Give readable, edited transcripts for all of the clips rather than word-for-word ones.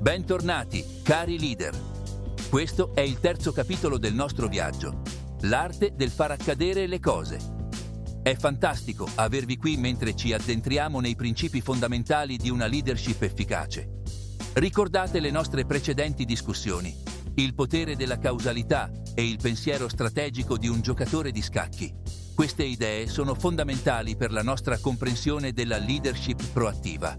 Bentornati, cari leader! Questo è il terzo capitolo del nostro viaggio, l'arte del far accadere le cose. È fantastico avervi qui mentre ci addentriamo nei principi fondamentali di una leadership efficace. Ricordate le nostre precedenti discussioni, il potere della causalità e il pensiero strategico di un giocatore di scacchi. Queste idee sono fondamentali per la nostra comprensione della leadership proattiva.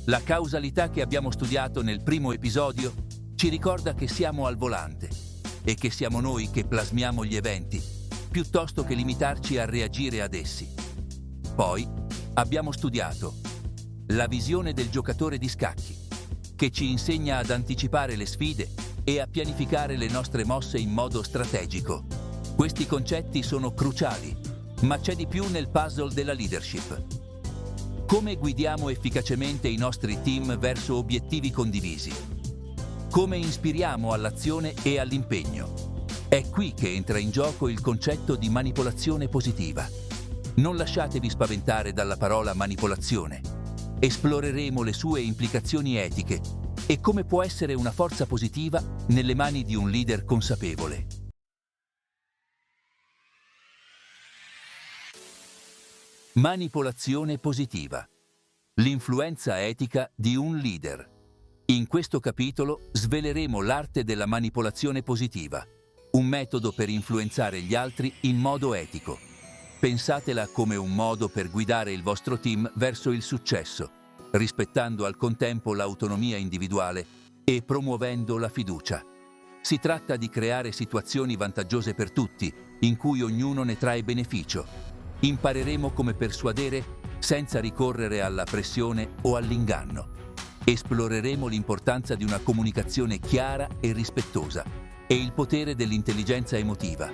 La causalità che abbiamo studiato nel primo episodio ci ricorda che siamo al volante e che siamo noi che plasmiamo gli eventi, piuttosto che limitarci a reagire ad essi. Poi abbiamo studiato la visione del giocatore di scacchi, che ci insegna ad anticipare le sfide e a pianificare le nostre mosse in modo strategico. Questi concetti sono cruciali, ma c'è di più nel puzzle della leadership. Come guidiamo efficacemente i nostri team verso obiettivi condivisi? Come ispiriamo all'azione e all'impegno? È qui che entra in gioco il concetto di manipolazione positiva. Non lasciatevi spaventare dalla parola manipolazione. Esploreremo le sue implicazioni etiche e come può essere una forza positiva nelle mani di un leader consapevole. Manipolazione positiva. L'influenza etica di un leader. In questo capitolo sveleremo l'arte della manipolazione positiva, un metodo per influenzare gli altri in modo etico. Pensatela come un modo per guidare il vostro team verso il successo, rispettando al contempo l'autonomia individuale e promuovendo la fiducia. Si tratta di creare situazioni vantaggiose per tutti, in cui ognuno ne trae beneficio. Impareremo come persuadere senza ricorrere alla pressione o all'inganno. Esploreremo l'importanza di una comunicazione chiara e rispettosa e il potere dell'intelligenza emotiva.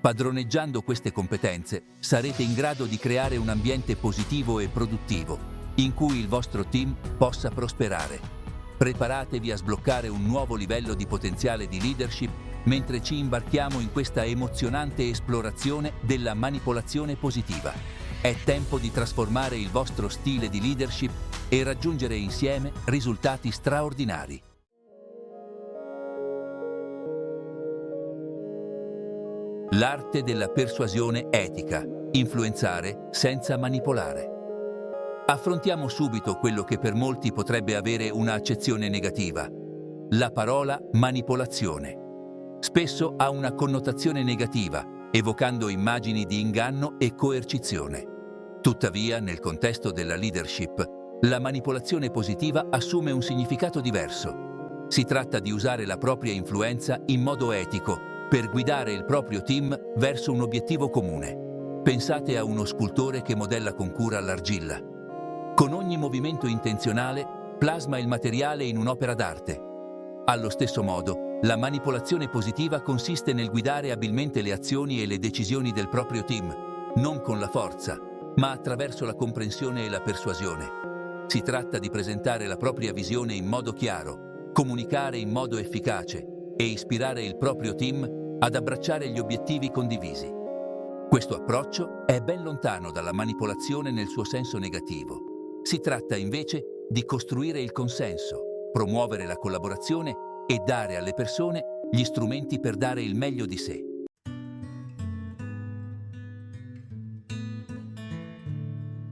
Padroneggiando queste competenze, sarete in grado di creare un ambiente positivo e produttivo, in cui il vostro team possa prosperare. Preparatevi a sbloccare un nuovo livello di potenziale di leadership mentre ci imbarchiamo in questa emozionante esplorazione della manipolazione positiva. È tempo di trasformare il vostro stile di leadership e raggiungere insieme risultati straordinari. L'arte della persuasione etica. Influenzare senza manipolare. Affrontiamo subito quello che per molti potrebbe avere un'accezione negativa. La parola manipolazione. Spesso ha una connotazione negativa, evocando immagini di inganno e coercizione. Tuttavia, nel contesto della leadership, la manipolazione positiva assume un significato diverso. Si tratta di usare la propria influenza in modo etico per guidare il proprio team verso un obiettivo comune. Pensate a uno scultore che modella con cura l'argilla. Con ogni movimento intenzionale, plasma il materiale in un'opera d'arte. Allo stesso modo, la manipolazione positiva consiste nel guidare abilmente le azioni e le decisioni del proprio team, non con la forza, ma attraverso la comprensione e la persuasione. Si tratta di presentare la propria visione in modo chiaro, comunicare in modo efficace e ispirare il proprio team ad abbracciare gli obiettivi condivisi. Questo approccio è ben lontano dalla manipolazione nel suo senso negativo. Si tratta invece di costruire il consenso, promuovere la collaborazione e dare alle persone gli strumenti per dare il meglio di sé.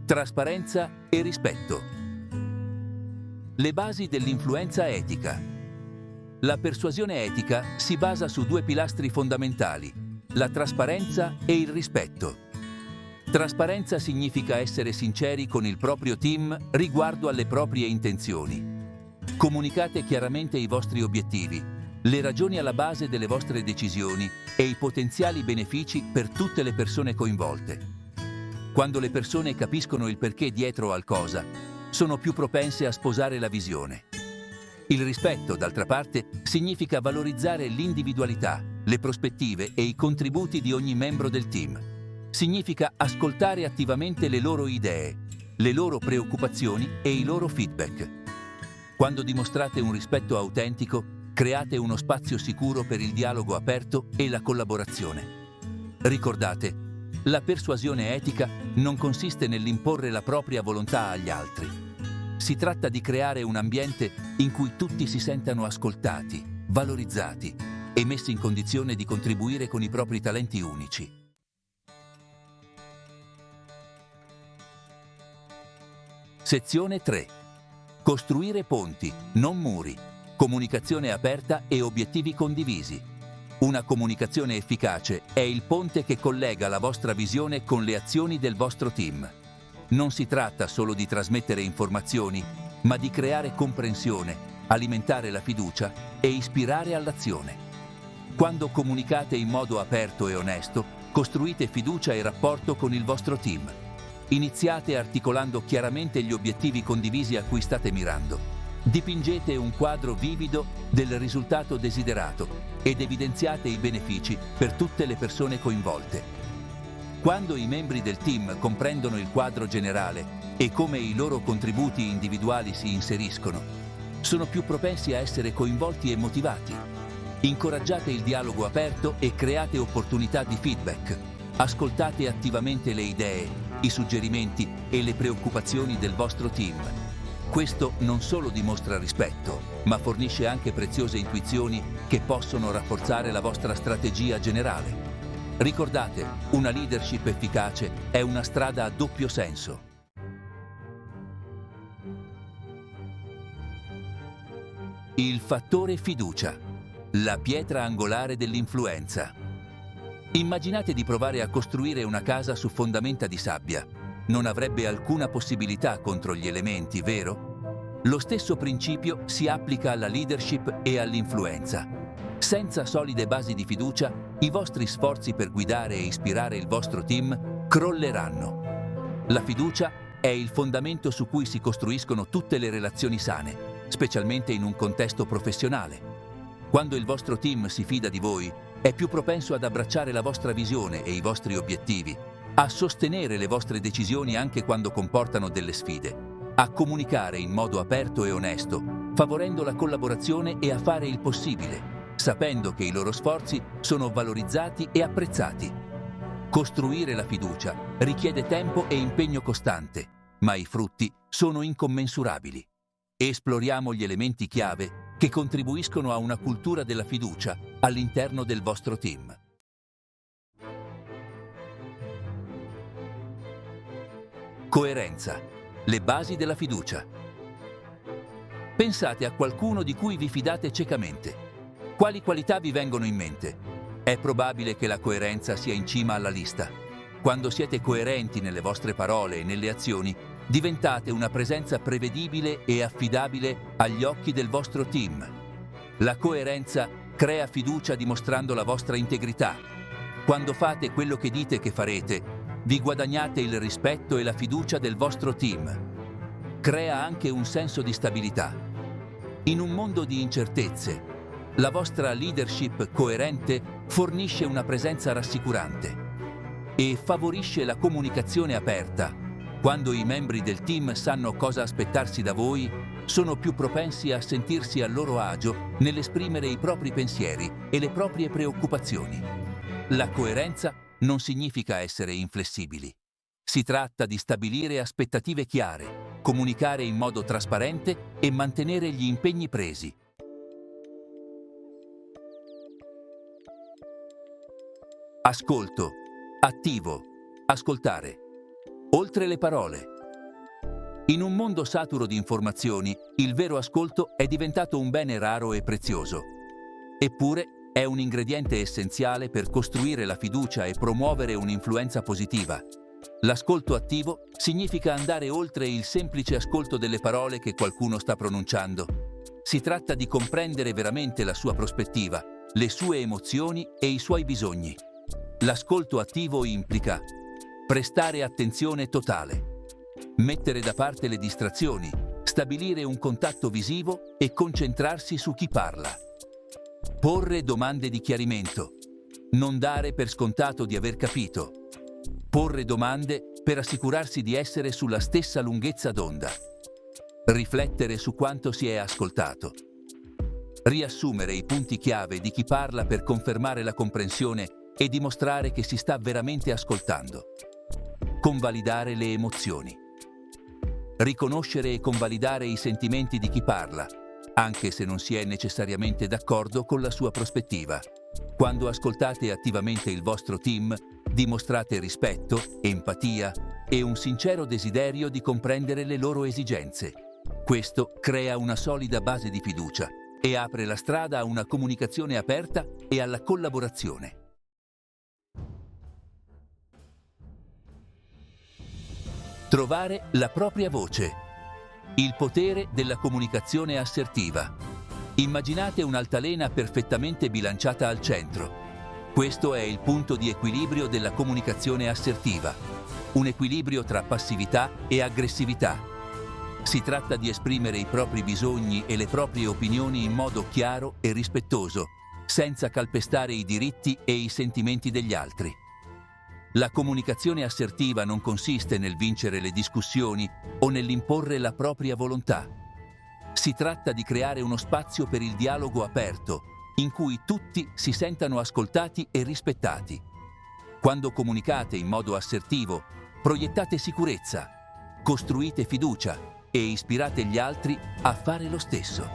Trasparenza e rispetto. Le basi dell'influenza etica. La persuasione etica si basa su due pilastri fondamentali, la trasparenza e il rispetto. Trasparenza significa essere sinceri con il proprio team riguardo alle proprie intenzioni. Comunicate chiaramente i vostri obiettivi, le ragioni alla base delle vostre decisioni e i potenziali benefici per tutte le persone coinvolte. Quando le persone capiscono il perché dietro al cosa, sono più propense a sposare la visione. Il rispetto, d'altra parte, significa valorizzare l'individualità, le prospettive e i contributi di ogni membro del team. Significa ascoltare attivamente le loro idee, le loro preoccupazioni e i loro feedback. Quando dimostrate un rispetto autentico, create uno spazio sicuro per il dialogo aperto e la collaborazione. Ricordate, la persuasione etica non consiste nell'imporre la propria volontà agli altri. Si tratta di creare un ambiente in cui tutti si sentano ascoltati, valorizzati e messi in condizione di contribuire con i propri talenti unici. Sezione 3. Costruire ponti, non muri. Comunicazione aperta e obiettivi condivisi. Una comunicazione efficace è il ponte che collega la vostra visione con le azioni del vostro team. Non si tratta solo di trasmettere informazioni, ma di creare comprensione, alimentare la fiducia e ispirare all'azione. Quando comunicate in modo aperto e onesto, costruite fiducia e rapporto con il vostro team. Iniziate articolando chiaramente gli obiettivi condivisi a cui state mirando. Dipingete un quadro vivido del risultato desiderato ed evidenziate i benefici per tutte le persone coinvolte. Quando i membri del team comprendono il quadro generale e come i loro contributi individuali si inseriscono, sono più propensi a essere coinvolti e motivati. Incoraggiate il dialogo aperto e create opportunità di feedback. Ascoltate attivamente le idee, i suggerimenti e le preoccupazioni del vostro team. Questo non solo dimostra rispetto, ma fornisce anche preziose intuizioni che possono rafforzare la vostra strategia generale. Ricordate, una leadership efficace è una strada a doppio senso. Il fattore fiducia, la pietra angolare dell'influenza. Immaginate di provare a costruire una casa su fondamenta di sabbia. Non avrebbe alcuna possibilità contro gli elementi, vero? Lo stesso principio si applica alla leadership e all'influenza. Senza solide basi di fiducia, i vostri sforzi per guidare e ispirare il vostro team crolleranno. La fiducia è il fondamento su cui si costruiscono tutte le relazioni sane, specialmente in un contesto professionale. Quando il vostro team si fida di voi, è più propenso ad abbracciare la vostra visione e i vostri obiettivi, a sostenere le vostre decisioni anche quando comportano delle sfide, a comunicare in modo aperto e onesto, favorendo la collaborazione e a fare il possibile, sapendo che i loro sforzi sono valorizzati e apprezzati. Costruire la fiducia richiede tempo e impegno costante, ma i frutti sono incommensurabili. Esploriamo gli elementi chiave che contribuiscono a una cultura della fiducia all'interno del vostro team. Coerenza, le basi della fiducia. Pensate a qualcuno di cui vi fidate ciecamente. Quali qualità vi vengono in mente? È probabile che la coerenza sia in cima alla lista. Quando siete coerenti nelle vostre parole e nelle azioni, diventate una presenza prevedibile e affidabile agli occhi del vostro team. La coerenza crea fiducia dimostrando la vostra integrità. Quando fate quello che dite che farete, vi guadagnate il rispetto e la fiducia del vostro team. Crea anche un senso di stabilità. In un mondo di incertezze, la vostra leadership coerente fornisce una presenza rassicurante e favorisce la comunicazione aperta. Quando i membri del team sanno cosa aspettarsi da voi, sono più propensi a sentirsi a loro agio nell'esprimere i propri pensieri e le proprie preoccupazioni. La coerenza non significa essere inflessibili. Si tratta di stabilire aspettative chiare, comunicare in modo trasparente e mantenere gli impegni presi. Ascolto, attivo, ascoltare. Oltre le parole. In un mondo saturo di informazioni, il vero ascolto è diventato un bene raro e prezioso. Eppure, è un ingrediente essenziale per costruire la fiducia e promuovere un'influenza positiva. L'ascolto attivo significa andare oltre il semplice ascolto delle parole che qualcuno sta pronunciando. Si tratta di comprendere veramente la sua prospettiva, le sue emozioni e i suoi bisogni. L'ascolto attivo implica prestare attenzione totale, mettere da parte le distrazioni, stabilire un contatto visivo e concentrarsi su chi parla. Porre domande di chiarimento, non dare per scontato di aver capito. Porre domande per assicurarsi di essere sulla stessa lunghezza d'onda. Riflettere su quanto si è ascoltato. Riassumere i punti chiave di chi parla per confermare la comprensione e dimostrare che si sta veramente ascoltando. Convalidare le emozioni. riconoscere e convalidare i sentimenti di chi parla, anche se non si è necessariamente d'accordo con la sua prospettiva. Quando ascoltate attivamente il vostro team, dimostrate rispetto, empatia e un sincero desiderio di comprendere le loro esigenze. Questo crea una solida base di fiducia e apre la strada a una comunicazione aperta e alla collaborazione. Trovare la propria voce. Il potere della comunicazione assertiva. Immaginate un'altalena perfettamente bilanciata al centro. Questo è il punto di equilibrio della comunicazione assertiva. Un equilibrio tra passività e aggressività. Si tratta di esprimere i propri bisogni e le proprie opinioni in modo chiaro e rispettoso, senza calpestare i diritti e i sentimenti degli altri. La comunicazione assertiva non consiste nel vincere le discussioni o nell'imporre la propria volontà. Si tratta di creare uno spazio per il dialogo aperto, in cui tutti si sentano ascoltati e rispettati. Quando comunicate in modo assertivo, proiettate sicurezza, costruite fiducia e ispirate gli altri a fare lo stesso.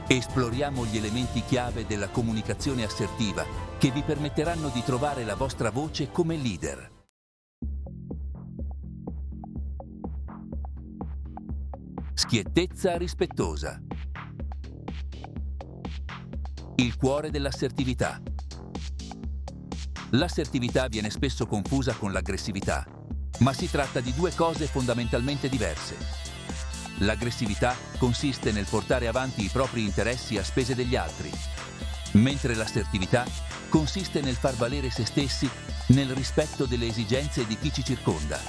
Esploriamo gli elementi chiave della comunicazione assertiva che vi permetteranno di trovare la vostra voce come leader. Schiettezza rispettosa. Il cuore dell'assertività. L'assertività viene spesso confusa con l'aggressività, ma si tratta di due cose fondamentalmente diverse. L'aggressività consiste nel portare avanti i propri interessi a spese degli altri, mentre l'assertività consiste nel far valere se stessi nel rispetto delle esigenze di chi ci circonda.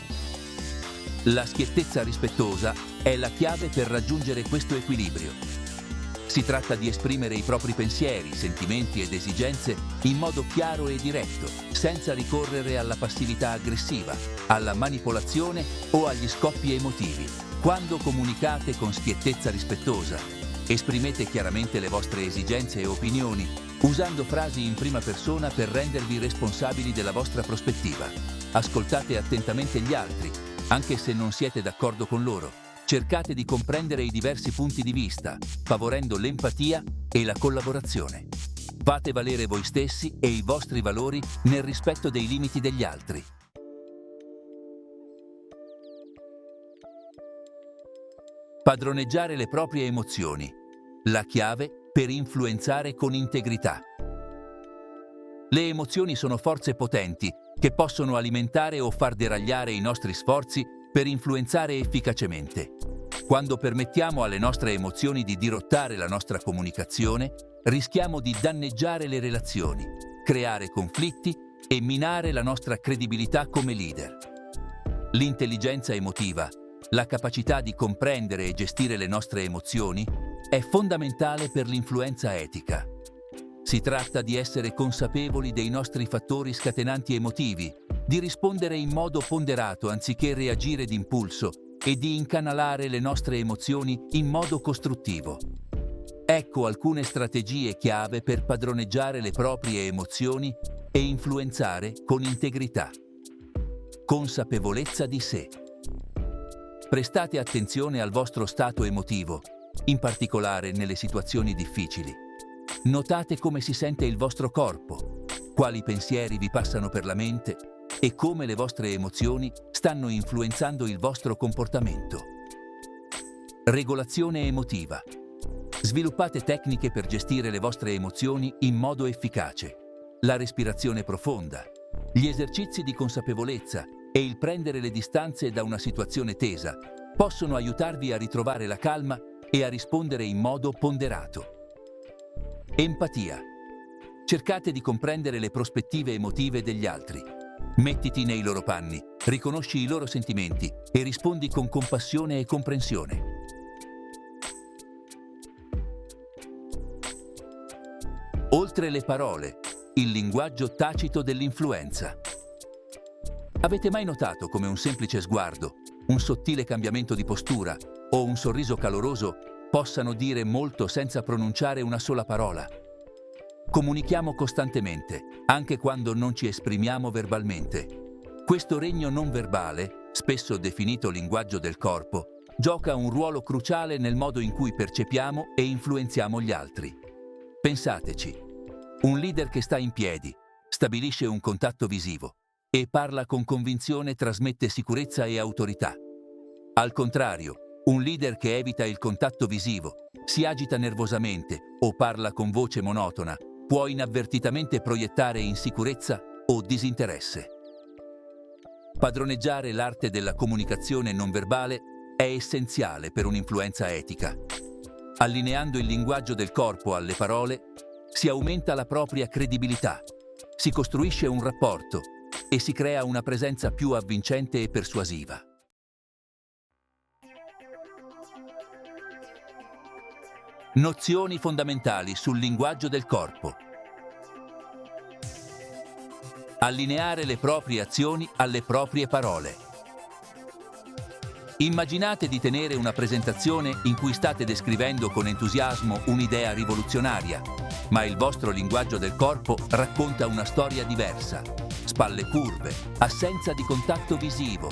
La schiettezza rispettosa è la chiave per raggiungere questo equilibrio. Si tratta di esprimere i propri pensieri, sentimenti ed esigenze in modo chiaro e diretto, senza ricorrere alla passività aggressiva, alla manipolazione o agli scoppi emotivi. Quando comunicate con schiettezza rispettosa, esprimete chiaramente le vostre esigenze e opinioni, usando frasi in prima persona per rendervi responsabili della vostra prospettiva. Ascoltate attentamente gli altri, anche se non siete d'accordo con loro. Cercate di comprendere i diversi punti di vista, favorendo l'empatia e la collaborazione. Fate valere voi stessi e i vostri valori nel rispetto dei limiti degli altri. Padroneggiare le proprie emozioni. La chiave per influenzare con integrità. Le emozioni sono forze potenti che possono alimentare o far deragliare i nostri sforzi per influenzare efficacemente. Quando permettiamo alle nostre emozioni di dirottare la nostra comunicazione, rischiamo di danneggiare le relazioni, creare conflitti e minare la nostra credibilità come leader. L'intelligenza emotiva, la capacità di comprendere e gestire le nostre emozioni, è fondamentale per l'influenza etica. Si tratta di essere consapevoli dei nostri fattori scatenanti emotivi, di rispondere in modo ponderato anziché reagire d'impulso e di incanalare le nostre emozioni in modo costruttivo. Ecco alcune strategie chiave per padroneggiare le proprie emozioni e influenzare con integrità. Consapevolezza di sé. Prestate attenzione al vostro stato emotivo, in particolare nelle situazioni difficili. Notate come si sente il vostro corpo, quali pensieri vi passano per la mente e come le vostre emozioni stanno influenzando il vostro comportamento. Regolazione emotiva. Sviluppate tecniche per gestire le vostre emozioni in modo efficace. La respirazione profonda, gli esercizi di consapevolezza e il prendere le distanze da una situazione tesa possono aiutarvi a ritrovare la calma e a rispondere in modo ponderato. Empatia. Cercate di comprendere le prospettive emotive degli altri. Mettiti nei loro panni, riconosci i loro sentimenti e rispondi con compassione e comprensione. Oltre le parole, il linguaggio tacito dell'influenza. Avete mai notato come un semplice sguardo, un sottile cambiamento di postura o un sorriso caloroso possano dire molto senza pronunciare una sola parola? Comunichiamo costantemente, anche quando non ci esprimiamo verbalmente. Questo regno non verbale, spesso definito linguaggio del corpo, gioca un ruolo cruciale nel modo in cui percepiamo e influenziamo gli altri. Pensateci, un leader che sta in piedi, stabilisce un contatto visivo e parla con convinzione trasmette sicurezza e autorità. Al contrario, un leader che evita il contatto visivo, si agita nervosamente o parla con voce monotona, può inavvertitamente proiettare insicurezza o disinteresse. Padroneggiare l'arte della comunicazione non verbale è essenziale per un'influenza etica. Allineando il linguaggio del corpo alle parole, si aumenta la propria credibilità, si costruisce un rapporto e si crea una presenza più avvincente e persuasiva. Nozioni fondamentali sul linguaggio del corpo. Allineare le proprie azioni alle proprie parole. Immaginate di tenere una presentazione in cui state descrivendo con entusiasmo un'idea rivoluzionaria, ma il vostro linguaggio del corpo racconta una storia diversa. Spalle curve, assenza di contatto visivo,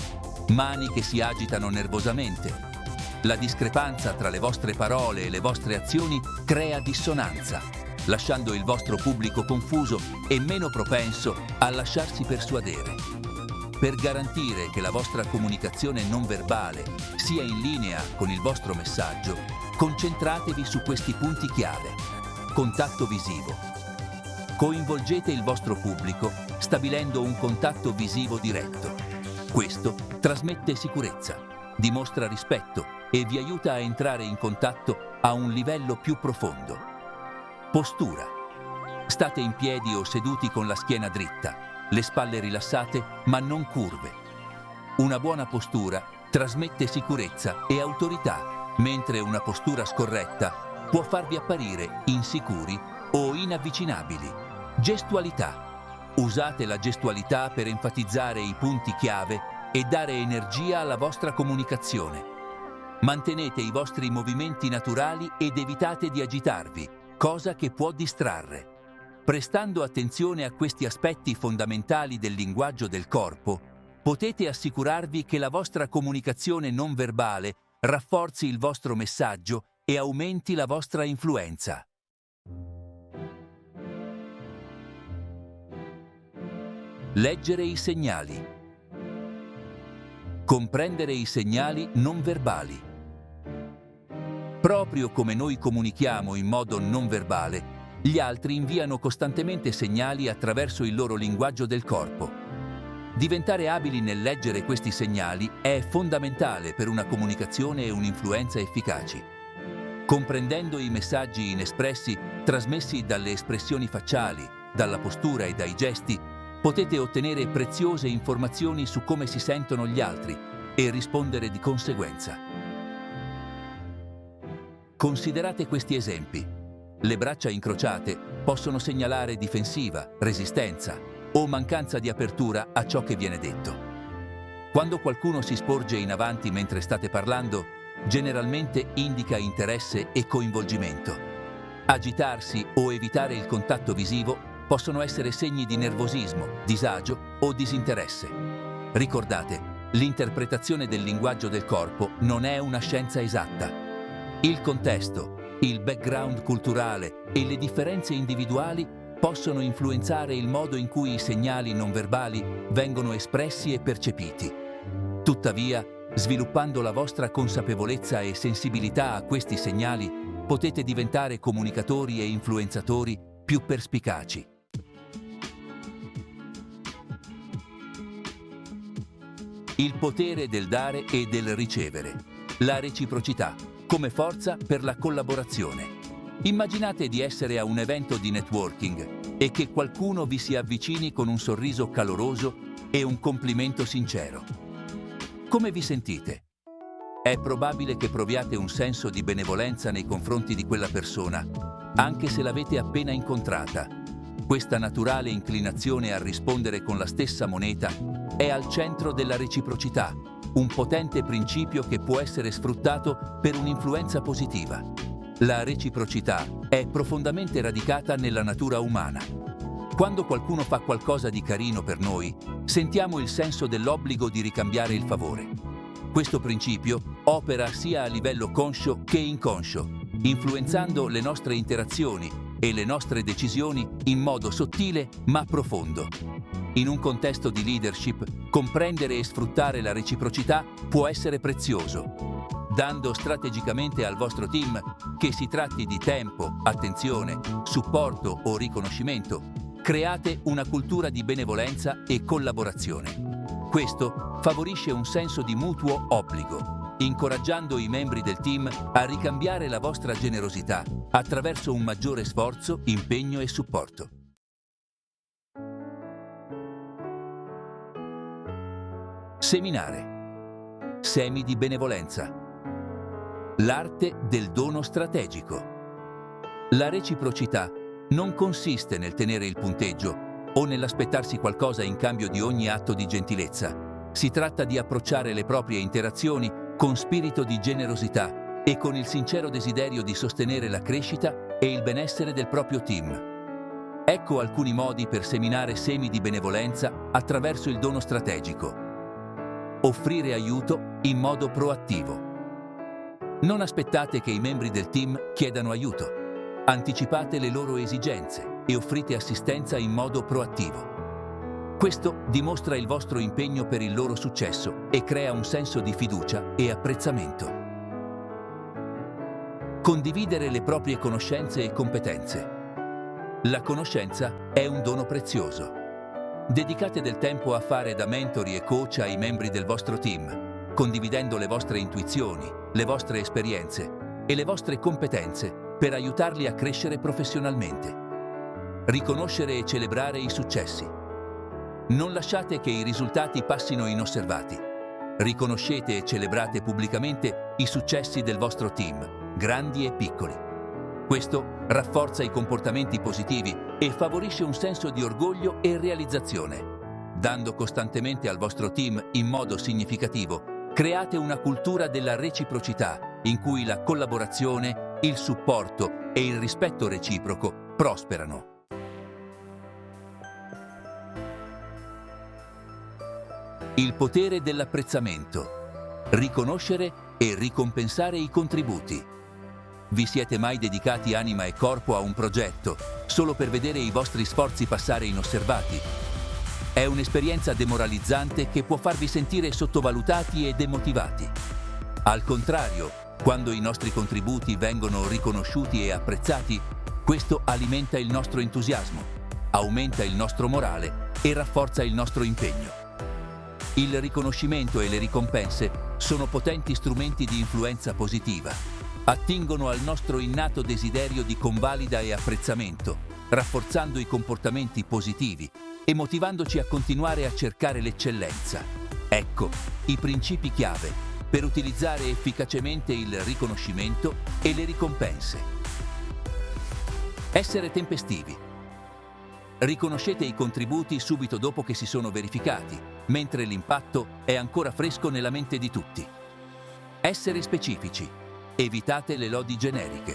mani che si agitano nervosamente. La discrepanza tra le vostre parole e le vostre azioni crea dissonanza, lasciando il vostro pubblico confuso e meno propenso a lasciarsi persuadere. Per garantire che la vostra comunicazione non verbale sia in linea con il vostro messaggio, concentratevi su questi punti chiave. Contatto visivo. Coinvolgete il vostro pubblico stabilendo un contatto visivo diretto. Questo trasmette sicurezza, dimostra rispetto e vi aiuta a entrare in contatto a un livello più profondo. Postura. State in piedi o seduti con la schiena dritta, le spalle rilassate ma non curve. Una buona postura trasmette sicurezza e autorità, mentre una postura scorretta può farvi apparire insicuri o inavvicinabili. Gestualità. Usate la gestualità per enfatizzare i punti chiave e dare energia alla vostra comunicazione. Mantenete i vostri movimenti naturali ed evitate di agitarvi, cosa che può distrarre. Prestando attenzione a questi aspetti fondamentali del linguaggio del corpo, potete assicurarvi che la vostra comunicazione non verbale rafforzi il vostro messaggio e aumenti la vostra influenza. Leggere i segnali. Comprendere i segnali non verbali. Proprio come noi comunichiamo in modo non verbale, gli altri inviano costantemente segnali attraverso il loro linguaggio del corpo. Diventare abili nel leggere questi segnali è fondamentale per una comunicazione e un'influenza efficaci. Comprendendo i messaggi inespressi trasmessi dalle espressioni facciali, dalla postura e dai gesti, potete ottenere preziose informazioni su come si sentono gli altri e rispondere di conseguenza. Considerate questi esempi. Le braccia incrociate possono segnalare difensiva, resistenza o mancanza di apertura a ciò che viene detto. Quando qualcuno si sporge in avanti mentre state parlando, generalmente indica interesse e coinvolgimento. Agitarsi o evitare il contatto visivo possono essere segni di nervosismo, disagio o disinteresse. Ricordate, l'interpretazione del linguaggio del corpo non è una scienza esatta. Il contesto, il background culturale e le differenze individuali possono influenzare il modo in cui i segnali non verbali vengono espressi e percepiti. Tuttavia, sviluppando la vostra consapevolezza e sensibilità a questi segnali, potete diventare comunicatori e influenzatori più perspicaci. Il potere del dare e del ricevere. La reciprocità, come forza per la collaborazione. Immaginate di essere a un evento di networking e che qualcuno vi si avvicini con un sorriso caloroso e un complimento sincero. Come vi sentite? È probabile che proviate un senso di benevolenza nei confronti di quella persona, anche se l'avete appena incontrata. Questa naturale inclinazione a rispondere con la stessa moneta è al centro della reciprocità, un potente principio che può essere sfruttato per un'influenza positiva. La reciprocità è profondamente radicata nella natura umana. Quando qualcuno fa qualcosa di carino per noi, sentiamo il senso dell'obbligo di ricambiare il favore. Questo principio opera sia a livello conscio che inconscio, influenzando le nostre interazioni e le nostre decisioni in modo sottile ma profondo. In un contesto di leadership, comprendere e sfruttare la reciprocità può essere prezioso, dando strategicamente al vostro team, che si tratti di tempo, attenzione, supporto o riconoscimento, create una cultura di benevolenza e collaborazione. Questo favorisce un senso di mutuo obbligo, incoraggiando i membri del team a ricambiare la vostra generosità attraverso un maggiore sforzo, impegno e supporto. Seminare. Semi di benevolenza. L'arte del dono strategico. La reciprocità non consiste nel tenere il punteggio o nell'aspettarsi qualcosa in cambio di ogni atto di gentilezza. Si tratta di approcciare le proprie interazioni con spirito di generosità e con il sincero desiderio di sostenere la crescita e il benessere del proprio team. Ecco alcuni modi per seminare semi di benevolenza attraverso il dono strategico. Offrire aiuto in modo proattivo. Non aspettate che i membri del team chiedano aiuto. Anticipate le loro esigenze e offrite assistenza in modo proattivo. Questo dimostra il vostro impegno per il loro successo e crea un senso di fiducia e apprezzamento. Condividere le proprie conoscenze e competenze. La conoscenza è un dono prezioso. Dedicate del tempo a fare da mentori e coach ai membri del vostro team, condividendo le vostre intuizioni, le vostre esperienze e le vostre competenze per aiutarli a crescere professionalmente. Riconoscere e celebrare i successi. Non lasciate che i risultati passino inosservati. Riconoscete e celebrate pubblicamente i successi del vostro team, grandi e piccoli. Questo rafforza i comportamenti positivi e favorisce un senso di orgoglio e realizzazione. Dando costantemente al vostro team in modo significativo, create una cultura della reciprocità in cui la collaborazione, il supporto e il rispetto reciproco prosperano. Il potere dell'apprezzamento. Riconoscere e ricompensare i contributi. Vi siete mai dedicati anima e corpo a un progetto solo per vedere i vostri sforzi passare inosservati? È un'esperienza demoralizzante che può farvi sentire sottovalutati e demotivati. Al contrario, quando i nostri contributi vengono riconosciuti e apprezzati, questo alimenta il nostro entusiasmo, aumenta il nostro morale e rafforza il nostro impegno. Il riconoscimento e le ricompense sono potenti strumenti di influenza positiva. Attingono al nostro innato desiderio di convalida e apprezzamento, rafforzando i comportamenti positivi e motivandoci a continuare a cercare l'eccellenza. Ecco i principi chiave per utilizzare efficacemente il riconoscimento e le ricompense. Essere tempestivi. Riconoscete i contributi subito dopo che si sono verificati, mentre l'impatto è ancora fresco nella mente di tutti. Essere specifici. Evitate le lodi generiche.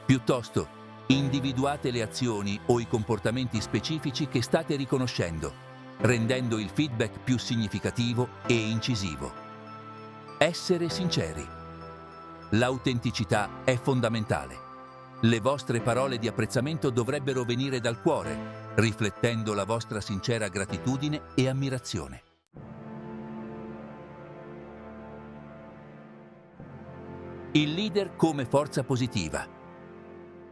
Piuttosto, individuate le azioni o i comportamenti specifici che state riconoscendo, rendendo il feedback più significativo e incisivo. Essere sinceri. L'autenticità è fondamentale. Le vostre parole di apprezzamento dovrebbero venire dal cuore, riflettendo la vostra sincera gratitudine e ammirazione. Il leader come forza positiva.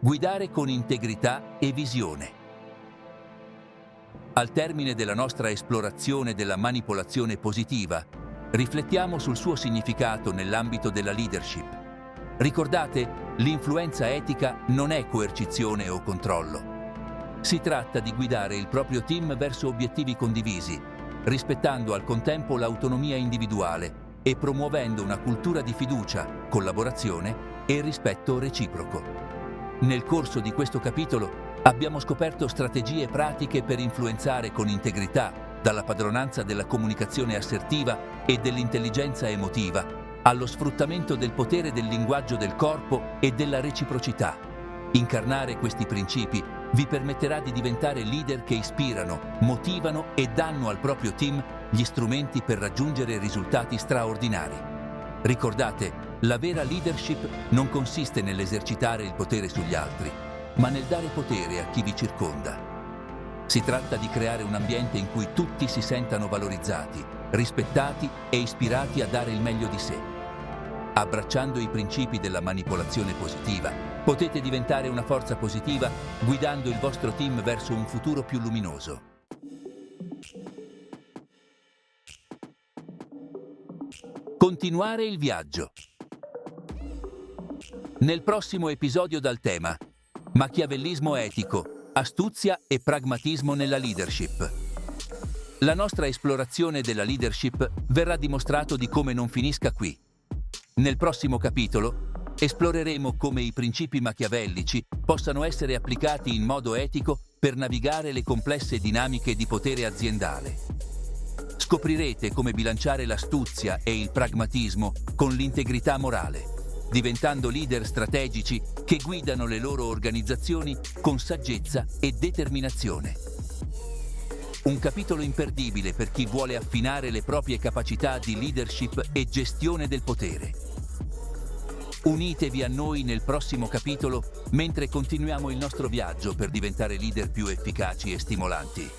Guidare con integrità e visione. Al termine della nostra esplorazione della manipolazione positiva, riflettiamo sul suo significato nell'ambito della leadership. Ricordate, l'influenza etica non è coercizione o controllo. Si tratta di guidare il proprio team verso obiettivi condivisi, rispettando al contempo l'autonomia individuale e promuovendo una cultura di fiducia, collaborazione e rispetto reciproco. Nel corso di questo capitolo abbiamo scoperto strategie pratiche per influenzare con integrità, dalla padronanza della comunicazione assertiva e dell'intelligenza emotiva, allo sfruttamento del potere del linguaggio del corpo e della reciprocità. Incarnare questi principi vi permetterà di diventare leader che ispirano, motivano e danno al proprio team gli strumenti per raggiungere risultati straordinari. Ricordate, la vera leadership non consiste nell'esercitare il potere sugli altri, ma nel dare potere a chi vi circonda. Si tratta di creare un ambiente in cui tutti si sentano valorizzati, rispettati e ispirati a dare il meglio di sé. Abbracciando i principi della manipolazione positiva, potete diventare una forza positiva guidando il vostro team verso un futuro più luminoso. Continuare il viaggio. Nel prossimo episodio dal tema Machiavellismo etico, astuzia e pragmatismo nella leadership. La nostra esplorazione della leadership verrà dimostrato di come non finisca qui. Nel prossimo capitolo esploreremo come i principi machiavellici possano essere applicati in modo etico per navigare le complesse dinamiche di potere aziendale. Scoprirete come bilanciare l'astuzia e il pragmatismo con l'integrità morale, diventando leader strategici che guidano le loro organizzazioni con saggezza e determinazione. Un capitolo imperdibile per chi vuole affinare le proprie capacità di leadership e gestione del potere. Unitevi a noi nel prossimo capitolo mentre continuiamo il nostro viaggio per diventare leader più efficaci e stimolanti.